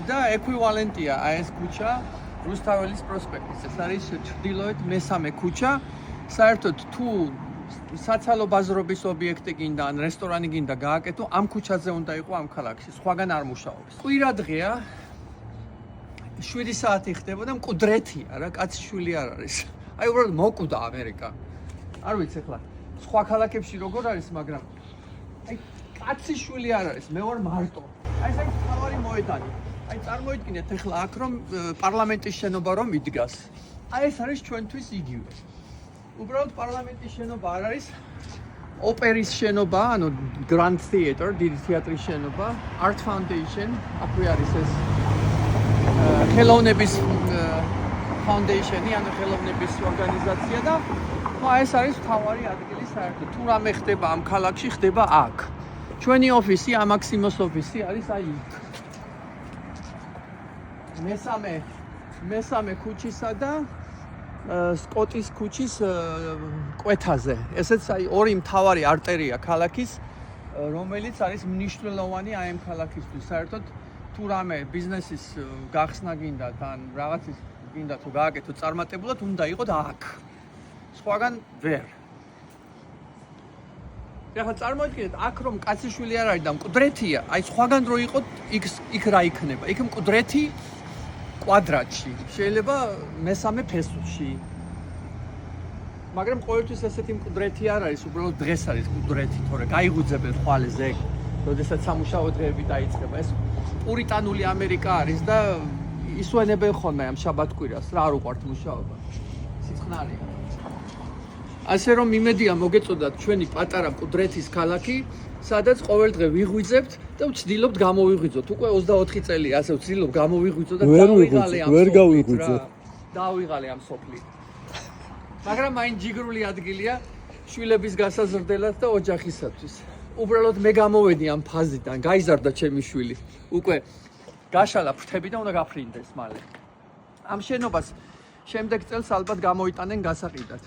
და ეკვივალენტია ეს ქუჩა რუსთაველის პროსპექტის. ეს არის ჩრდილოეთ მესამე ქუჩა. საერთოდ თუ საცალო ბაზრობის ობიექტი გინდა ან რესტორანი გინდა გააკეთო, ამ ქუჩაზე უნდა იყო ამ ქალაქში, სხვაგან არ მუშაობს. კვირადღეა 7 საათი ხდებოდა, მკვდრეთია რა, კაცი შვილი არ არის. აი უბრალოდ მოკვდა ამერიკა. არ ვიცი ახლა სხვა ქალაქებში როგორ არის, მაგრამ აი კაცი შვილი არ არის, მე ვარ მარტო. აი ეს არის თავარი მოედანი. აი წარმოიდგინეთ ახლა აქ რომ პარლამენტის შენობა რომ იდგას. აი ეს არის ჩვენთვის იგივე. უბრალოდ პარლამენტის შენობა არ არის, ოპერის შენობა, ანუ Grand Theatre, დიდი თეატრის შენობა, Art Foundation, აქვე არის ეს ხელოვნების Foundation-ი, ანუ ხელოვნების ორგანიზაცია და ეს არის მთავარი ადგილი საერთოდ. თუ რამე ხდება ამ ქალაქში, ხდება აქ. ჩვენი ოფისი, ამაქსიმოს ოფისი არის აი იქ. მესამე ქუჩისა და სკოტის ქუჩის კვეთაზე. ესეც აი ორი მთავარი არტერია ქალაქის, რომელიც არის მნიშვნელოვანი აი ამ ქალაქისთვის. საერთოდ თუ რამე ბიზნესის გახსნა გინდათ ან რაღაცის გინდათ თუ გააკეთოთ წარმატებულად, უნდა იყოთ აქ. სხვაგან ვერ. ახლა წარმოიდგინეთ, აქ რომ კაციშვილი არ არის და მკვდრეთია, აი სხვაგან რო იყოთ, იქ რა იქნება? იქ მკვდრეთი კვადრატში, შეიძლება მესამე ფესვში. მაგრამ ყოველთვის ესეთი მკვდრეთი არ არის, უბრალოდ დღეს არის მკვდრეთი, თორე გაიგუძებენ ხვალეზე, როდესაც სამუშაო დღეები დაიწყება. ეს პურიტანული ამერიკა არის და ისვენებენ ხოლმე ამ შაბათ-კვირას, რა არ უყვართ მუშაობა. სიწყნარია. ასე რომ იმედია მოგეწოდათ ჩვენი პატარა მკვდრეთის ქალაქი, სადაც ყოველ დღე ვიღვიძებთ და ვცდილობთ გამოვიღვიძოთ. უკვე 24 წელია ასე ვცდილობ გამოვიღვიძო და დავიღალე ამ სოფლით. მაგრამ მაინც ჯიგრული ადგილია შვილების გასაზრდელად და ოჯახისათვის. უბრალოდ მე გამოვედი ამ ფაზიდან, გაიზარდა ჩემი შვილი. უკვე გაშალა ფრთები და უნდა გაფრინდეს მალე. ამ შენობას შემდეგ წელს ალბათ გამოიტანენ გასაყიდად.